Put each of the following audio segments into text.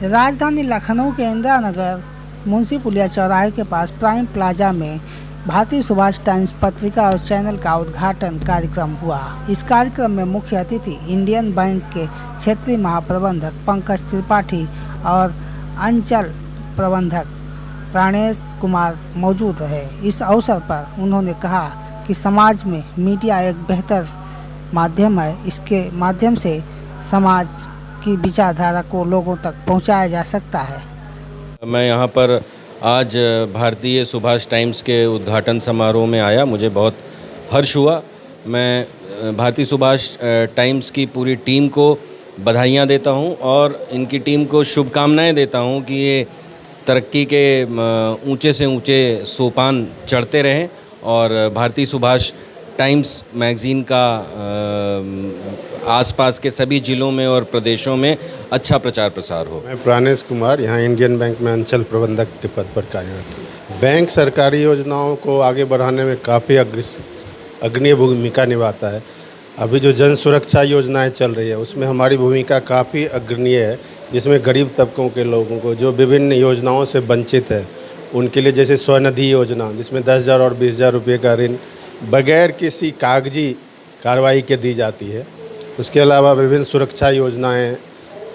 राजधानी लखनऊ के इंदिरा नगर मुंशी पुलिया चौराहे के पास प्राइम प्लाजा में भारतीय सुभाष टाइम्स पत्रिका और चैनल का उद्घाटन कार्यक्रम हुआ। इस कार्यक्रम में मुख्य अतिथि इंडियन बैंक के क्षेत्रीय महाप्रबंधक पंकज त्रिपाठी और अंचल प्रबंधक प्राणेश कुमार मौजूद रहे। इस अवसर पर उन्होंने कहा कि समाज में मीडिया एक बेहतर माध्यम है। इसके माध्यम से समाज की विचारधारा को लोगों तक पहुंचाया जा सकता है। मैं यहाँ पर आज भारतीय सुभाष टाइम्स के उद्घाटन समारोह में आया। मुझे बहुत हर्ष हुआ। मैं भारतीय सुभाष टाइम्स की पूरी टीम को बधाइयाँ देता हूँ और इनकी टीम को शुभकामनाएं देता हूँ कि ये तरक्की के ऊंचे से ऊंचे सोपान चढ़ते रहें और भारतीय सुभाष टाइम्स मैगज़ीन का आसपास के सभी ज़िलों में और प्रदेशों में अच्छा प्रचार प्रसार हो। मैं प्राणेश कुमार यहाँ इंडियन बैंक में अंचल प्रबंधक के पद पर कार्यरत हूँ। बैंक सरकारी योजनाओं को आगे बढ़ाने में काफ़ी अग्रणी भूमिका निभाता है। अभी जो जन सुरक्षा योजनाएं चल रही है उसमें हमारी भूमिका काफ़ी अग्रणीय है, जिसमें गरीब तबकों के लोगों को जो विभिन्न योजनाओं से वंचित है उनके लिए, जैसे स्वनिधि योजना जिसमें 10,000 और 20,000 रुपये का ऋण बगैर किसी कागजी कार्रवाई के दी जाती है। उसके अलावा विभिन्न सुरक्षा योजनाएं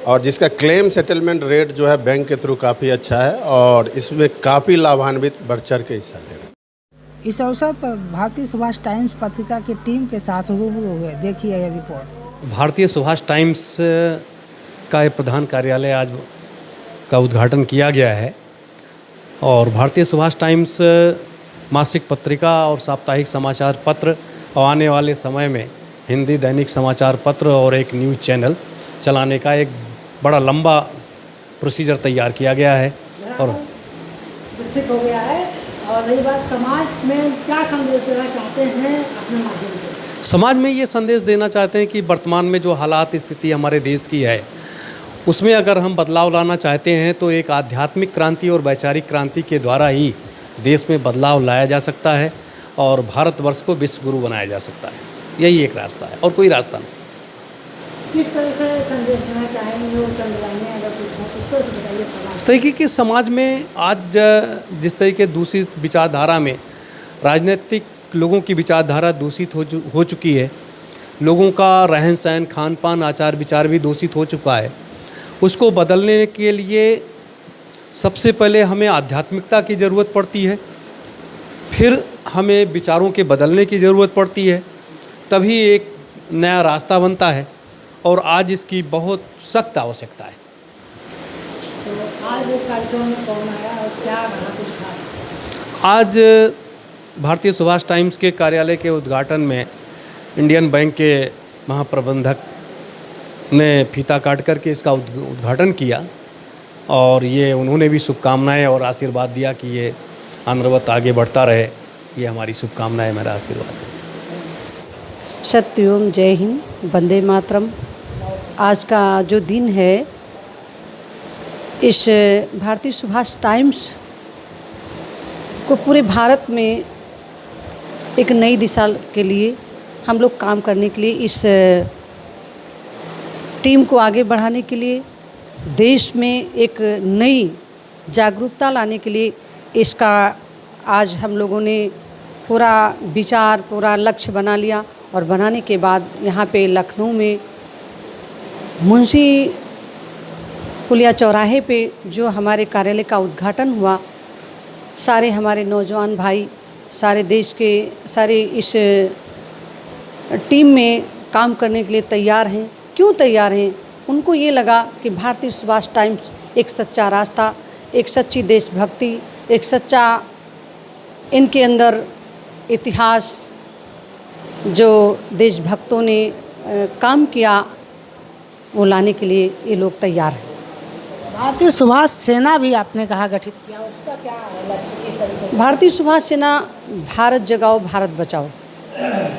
और जिसका क्लेम सेटलमेंट रेट जो है बैंक के थ्रू काफ़ी अच्छा है और इसमें काफ़ी लाभान्वित बढ़ चढ़ के हिस्सा ले रहे हैं। इस अवसर पर भारतीय सुभाष टाइम्स पत्रिका की टीम के साथ रूबरू हुए। देखिए यह रिपोर्ट। भारतीय सुभाष टाइम्स का प्रधान कार्यालय आज का उद्घाटन किया गया है और भारतीय सुभाष टाइम्स मासिक पत्रिका और साप्ताहिक समाचार पत्र और आने वाले समय में हिंदी दैनिक समाचार पत्र और एक न्यूज़ चैनल चलाने का एक बड़ा लंबा प्रोसीजर तैयार किया गया है और विकसित हो गया है। और रही बात समाज में क्या संदेश देना चाहते हैं अपने माध्यम से? समाज में ये संदेश देना चाहते हैं कि वर्तमान में जो हालात स्थिति हमारे देश की है उसमें अगर हम बदलाव लाना चाहते हैं तो एक आध्यात्मिक क्रांति और वैचारिक क्रांति के द्वारा ही देश में बदलाव लाया जा सकता है और भारतवर्ष को विश्व गुरु बनाया जा सकता है। यही एक रास्ता है और कोई रास्ता नहीं। किस तरह से संदेश देना चाहेंगे वो चल रहे हैं, अगर कुछ हो उस तरह से बताइए। इस तरीके के समाज में आज जिस तरीके दूषित विचारधारा में राजनीतिक लोगों की विचारधारा दूषित हो चुकी है, लोगों का रहन सहन खान पान आचार विचार भी दूषित हो चुका है, उसको बदलने के लिए सबसे पहले हमें आध्यात्मिकता की ज़रूरत पड़ती है, फिर हमें विचारों के बदलने की ज़रूरत पड़ती है, तभी एक नया रास्ता बनता है और आज इसकी बहुत सख्त आवश्यकता है। तो आज वो कार्यक्रम में कौन आया और क्या रहा कुछ खास? आज भारतीय सुभाष टाइम्स के कार्यालय के उद्घाटन में इंडियन बैंक के महाप्रबंधक ने फीता काट करके इसका उद्घाटन किया और ये उन्होंने भी शुभकामनाएं और आशीर्वाद दिया कि ये आंध्रवत आगे बढ़ता रहे। ये हमारी शुभकामनाएं, मेरा आशीर्वाद है। सत्यम, जय हिंद, वंदे मातरम। आज का जो दिन है, इस भारतीय सुभाष टाइम्स को पूरे भारत में एक नई दिशा के लिए हम लोग काम करने के लिए, इस टीम को आगे बढ़ाने के लिए, देश में एक नई जागरूकता लाने के लिए इसका आज हम लोगों ने पूरा विचार, पूरा लक्ष्य बना लिया और बनाने के बाद यहाँ पे लखनऊ में मुंशी पुलिया चौराहे पे जो हमारे कार्यालय का उद्घाटन हुआ, सारे हमारे नौजवान भाई, सारे देश के सारे इस टीम में काम करने के लिए तैयार हैं। क्यों तैयार हैं? उनको ये लगा कि भारतीय सुभाष टाइम्स एक सच्चा रास्ता, एक सच्ची देशभक्ति, एक सच्चा इनके अंदर इतिहास, जो देशभक्तों ने काम किया वो लाने के लिए ये लोग तैयार हैं। भारतीय सुभाष सेना भी आपने कहा गठित किया, उसका क्या लक्ष्य, किस तरीके से? भारतीय सुभाष सेना भारत जगाओ भारत बचाओ,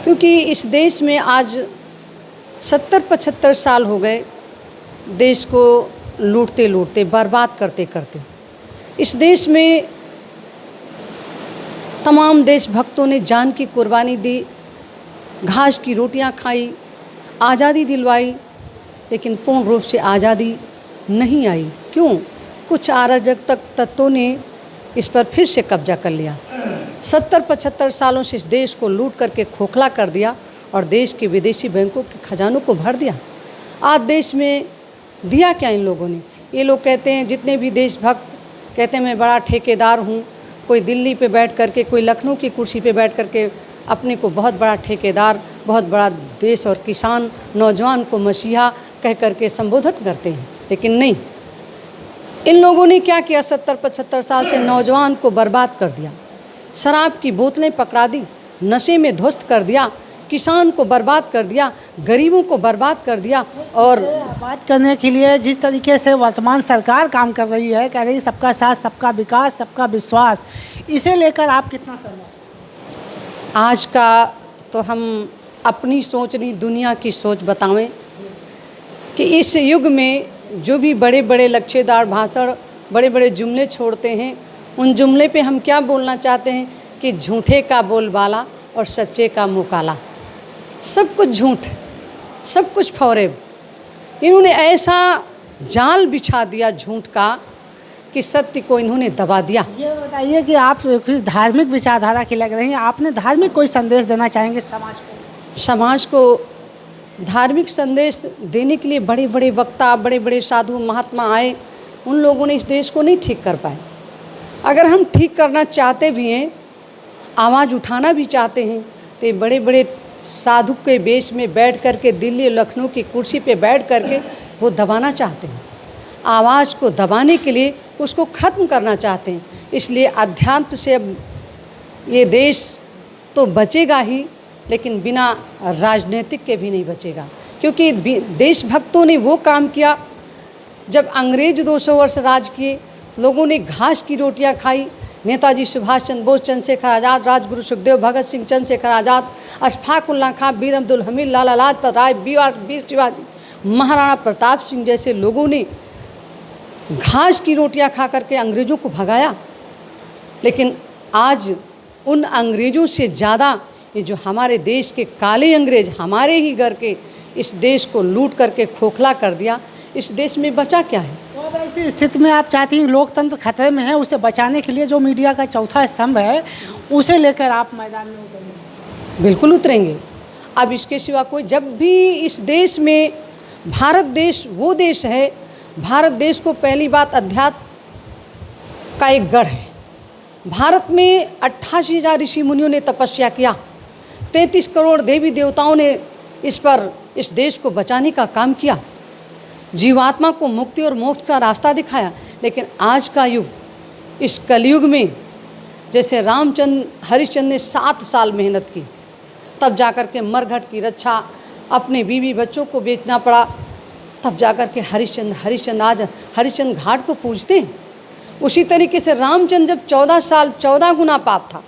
क्योंकि इस देश में आज 70-75 साल हो गए देश को लूटते लूटते, बर्बाद करते करते। इस देश में तमाम देशभक्तों ने जान की कुर्बानी दी, घास की रोटियां खाई, आज़ादी दिलवाई, लेकिन पूर्ण रूप से आज़ादी नहीं आई। क्यों? कुछ अराजक तत्वों ने इस पर फिर से कब्जा कर लिया। 70-75 सालों से इस देश को लूट करके खोखला कर दिया और देश के विदेशी बैंकों के खजानों को भर दिया। आज देश में दिया क्या इन लोगों ने? ये लोग कहते हैं, जितने भी देशभक्त कहते हैं मैं बड़ा ठेकेदार हूँ, कोई दिल्ली पे बैठ करके, कोई लखनऊ की कुर्सी पे बैठ करके अपने को बहुत बड़ा ठेकेदार, बहुत बड़ा देश और किसान, नौजवान को मसीहा कह करके संबोधित करते हैं। लेकिन नहीं, इन लोगों ने क्या किया? 70-75 साल से नौजवान को बर्बाद कर दिया, शराब की बोतलें पकड़ा दी, नशे में ध्वस्त कर दिया, किसान को बर्बाद कर दिया, गरीबों को बर्बाद कर दिया। और बात करने के लिए जिस तरीके से वर्तमान सरकार काम कर रही है, कह रही सबका साथ, सबका विकास, सबका विश्वास, इसे लेकर आप कितना सहमत? आज का तो हम अपनी सोच नहीं, दुनिया की सोच बतावें कि इस युग में जो भी बड़े बड़े लच्छेदार भाषण, बड़े बड़े जुमले छोड़ते हैं, उन जुमले पे हम क्या बोलना चाहते हैं कि झूठे का बोलबाला और सच्चे का मुँह काला। सब कुछ झूठ, सब कुछ फौरेब। इन्होंने ऐसा जाल बिछा दिया झूठ का कि सत्य को इन्होंने दबा दिया। ये बताइए कि आप कुछ धार्मिक विचारधारा की लग रही हैं, आपने धार्मिक कोई संदेश देना चाहेंगे समाज को? समाज को धार्मिक संदेश देने के लिए बड़े बड़े वक्ता, बड़े बड़े साधु महात्मा आए, उन लोगों ने इस देश को नहीं ठीक कर पाए। अगर हम ठीक करना चाहते भी हैं, आवाज़ उठाना भी चाहते हैं, तो बड़े बड़े साधु के बेश में बैठ करके दिल्ली लखनऊ की कुर्सी पे बैठ करके वो दबाना चाहते हैं। आवाज़ को दबाने के लिए उसको ख़त्म करना चाहते हैं। इसलिए अध्यात्म से अब ये देश तो बचेगा ही, लेकिन बिना राजनीतिक के भी नहीं बचेगा। क्योंकि देशभक्तों ने वो काम किया, जब अंग्रेज 200 वर्ष राज किए, लोगों ने घास की रोटियां खाई। नेताजी सुभाष चंद्र बोस, चंद्रशेखर आज़ाद, राजगुरु सुखदेव, भगत सिंह, चंद्रशेखर आज़ाद, अशफाक उल्ला खां, बीर अब्दुल हमीद, लाला लाजपत राय, वीर शिवाजी, महाराणा प्रताप सिंह जैसे लोगों ने घास की रोटियां खा करके अंग्रेज़ों को भगाया। लेकिन आज उन अंग्रेज़ों से ज़्यादा ये जो हमारे देश के काले अंग्रेज, हमारे ही घर के इस देश को लूट करके खोखला कर दिया। इस देश में बचा क्या है? तो अब ऐसी स्थिति में आप चाहती हैं लोकतंत्र खतरे में है, उसे बचाने के लिए जो मीडिया का चौथा स्तंभ है, उसे लेकर आप मैदान में उतरेंगे? बिल्कुल उतरेंगे। अब इसके सिवा कोई, जब भी इस देश में, भारत देश वो देश है, भारत देश को पहली बात अध्यात्म का एक गढ़ है। भारत में 88,000 ऋषि मुनियों ने तपस्या किया, 33 करोड़ देवी देवताओं ने इस देश को बचाने का काम किया, जीवात्मा को मुक्ति और मोक्ष का रास्ता दिखाया। लेकिन आज का युग, इस कलयुग में, जैसे रामचंद्र हरिश्चंद्र ने 7 साल मेहनत की, तब जाकर के मरघट की रक्षा, अपने बीवी बच्चों को बेचना पड़ा, तब जाकर के हरिश्चंद्र आज हरिश्चंद्र घाट को पूजते हैं। उसी तरीके से रामचंद्र जब 14 साल 14 गुना पाप था,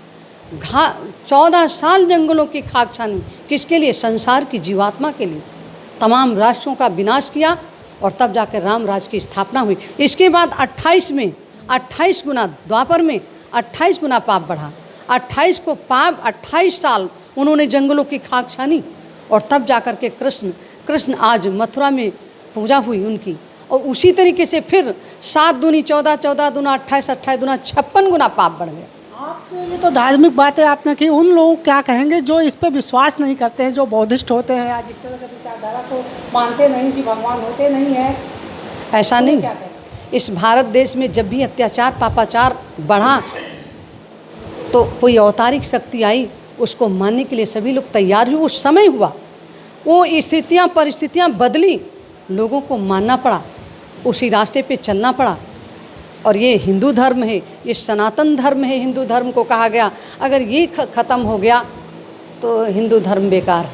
14 साल जंगलों की खाक छानी, किसके लिए? संसार की जीवात्मा के लिए। तमाम राष्ट्रों का विनाश किया और तब जाकर राम राज की स्थापना हुई। इसके बाद 28 गुना, द्वापर में 28 गुना पाप बढ़ा। 28 साल उन्होंने जंगलों की खाक छानी और तब जाकर के कृष्ण आज मथुरा में पूजा हुई उनकी। और उसी तरीके से फिर 7 दूनी 14, 14 दूना 28, 28 दूना 56 गुना पाप बढ़ गया। आपने ये तो धार्मिक बातें आपने की, उन लोगों को क्या कहेंगे जो इस पे विश्वास नहीं करते हैं, जो बौद्धिस्ट होते हैं या जिस तरह की विचारधारा को मानते नहीं कि भगवान होते नहीं है? ऐसा नहीं। इस भारत देश में जब भी अत्याचार पापाचार बढ़ा, तो कोई अवतारिक शक्ति आई, उसको मानने के लिए सभी लोग तैयार हुए। उस समय हुआ, वो परिस्थितियाँ बदली, लोगों को मानना पड़ा, उसी रास्ते पे चलना पड़ा। और ये हिंदू धर्म है, ये सनातन धर्म है। हिंदू धर्म को कहा गया अगर ये ख़त्म हो गया तो हिंदू धर्म बेकार है।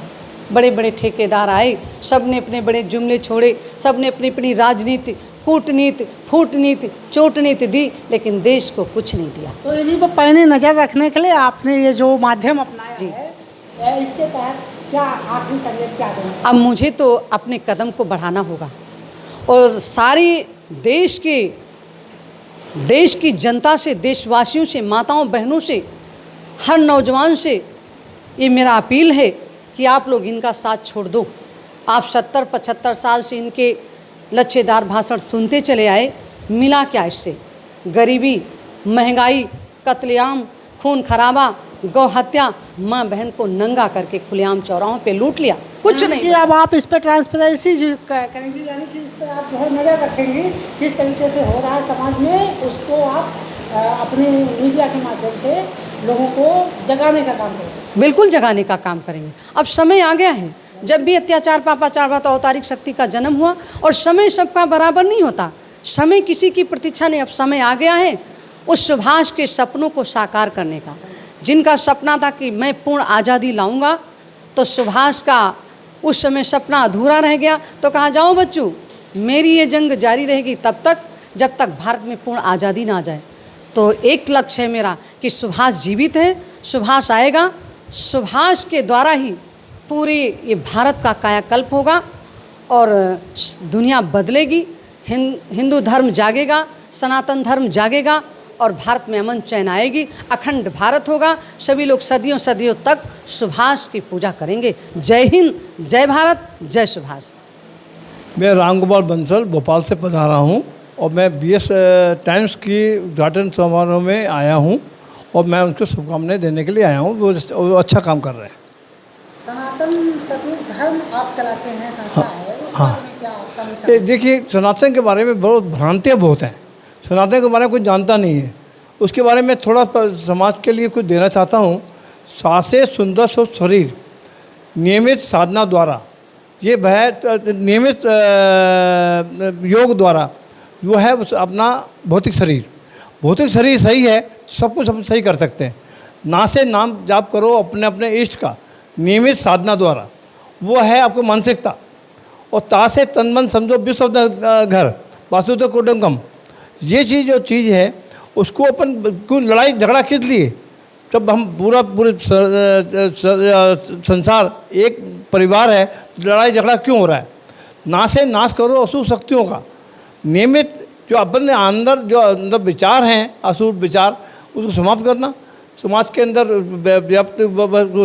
बड़े बड़े ठेकेदार आए, सब ने अपने बड़े जुमले छोड़े, सब ने अपनी अपनी राजनीति, कूटनीति, फूटनीति, चोटनीति दी, लेकिन देश को कुछ नहीं दिया। तो इन्हीं पर पैनी नज़र रखने के लिए आपने ये जो माध्यम अपनाया है, इसके तहत क्या आखिरी संदेश क्या देना? अब मुझे तो अपने कदम को बढ़ाना होगा और सारी देश की जनता से, देशवासियों से, माताओं बहनों से, हर नौजवान से ये मेरा अपील है कि आप लोग इनका साथ छोड़ दो। आप 70-75 साल से इनके लच्छेदार भाषण सुनते चले आए, मिला क्या इससे? गरीबी, महंगाई, कत्लेआम, खून खराबा, गौ हत्या, माँ बहन को नंगा करके खुलेआम चौराहों पे लूट लिया, कुछ कि नहीं। अब आप इस पर ट्रांसपेरेंसी करेंगी, यानी कि इस पर आप जो है नज़र रखेंगी किस तरीके से हो रहा है समाज में, उसको आप अपने मीडिया के माध्यम से लोगों को जगाने का काम करेंगे। बिल्कुल जगाने का काम करेंगे। अब समय आ गया है, जब भी अत्याचार पापाचार हुआ तो अवतारिक शक्ति का जन्म हुआ, और समय सबका बराबर नहीं होता, समय किसी की प्रतीक्षा नहीं। अब समय आ गया है उस सुभाष के सपनों को साकार करने का। जिनका सपना था कि मैं पूर्ण आज़ादी लाऊंगा, तो सुभाष का उस समय सपना अधूरा रह गया। तो कहा, जाओ बच्चों, मेरी ये जंग जारी रहेगी तब तक जब तक भारत में पूर्ण आज़ादी ना आ जाए। तो एक लक्ष्य है मेरा कि सुभाष जीवित है, सुभाष आएगा, सुभाष के द्वारा ही पूरे ये भारत का कायाकल्प होगा और दुनिया बदलेगी, हिंदू धर्म जागेगा, सनातन धर्म जागेगा और भारत में अमन चैन आएगी, अखंड भारत होगा। सभी लोग सदियों सदियों तक सुभाष की पूजा करेंगे। जय हिंद, जय भारत, जय सुभाष। मैं रामगोपाल बंसल भोपाल से पधारा हूँ और मैं बीएस टाइम्स की उद्घाटन समारोह में आया हूँ और मैं उनको शुभकामनाएं देने के लिए आया हूँ। वो अच्छा काम कर रहे हैं। सनातन सतयुग धर्म आप चलाते हैं, संस्था है, उस बारे में क्या आपका मिशन है? देखिए, सनातन के बारे में बहुत भ्रांतियाँ बहुत हैं। सनातन के बारे में कुछ जानता नहीं है। उसके बारे में थोड़ा समाज के लिए कुछ देना चाहता हूँ। सासे सुंदर स्वस्थ शरीर, नियमित साधना द्वारा, ये वह नियमित योग द्वारा जो है अपना भौतिक शरीर सही है, सब कुछ हम सही कर सकते हैं। ना से नाम जाप करो अपने अपने इष्ट का, नियमित साधना द्वारा, वो है आपको मानसिकता। और ता से तन मन समझो विश्व घर वासुदेव कुटुंबकम, ये चीज़ जो चीज़ है उसको अपन क्यों लड़ाई झगड़ा किस लिए, जब हम पूरे संसार एक परिवार है, लड़ाई झगड़ा क्यों हो रहा है? ना से नाश करो अशुभ शक्तियों का, नियमित जो अपन अंदर जो अंदर विचार हैं अशुभ विचार, उसको समाप्त करना, समाज के अंदर व्याप्त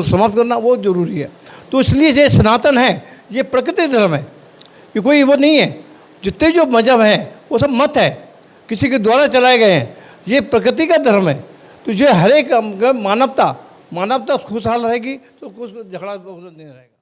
समाप्त करना वो जरूरी है। तो इसलिए ये सनातन है, ये प्रकृति धर्म है, ये कोई वो नहीं है। जितने जो मजहब हैं वो सब मत है, किसी के द्वारा चलाए गए हैं। ये प्रकृति का धर्म है। तो ये हर एक मानवता खुशहाल रहेगी तो कुछ झगड़ा नहीं रहेगा।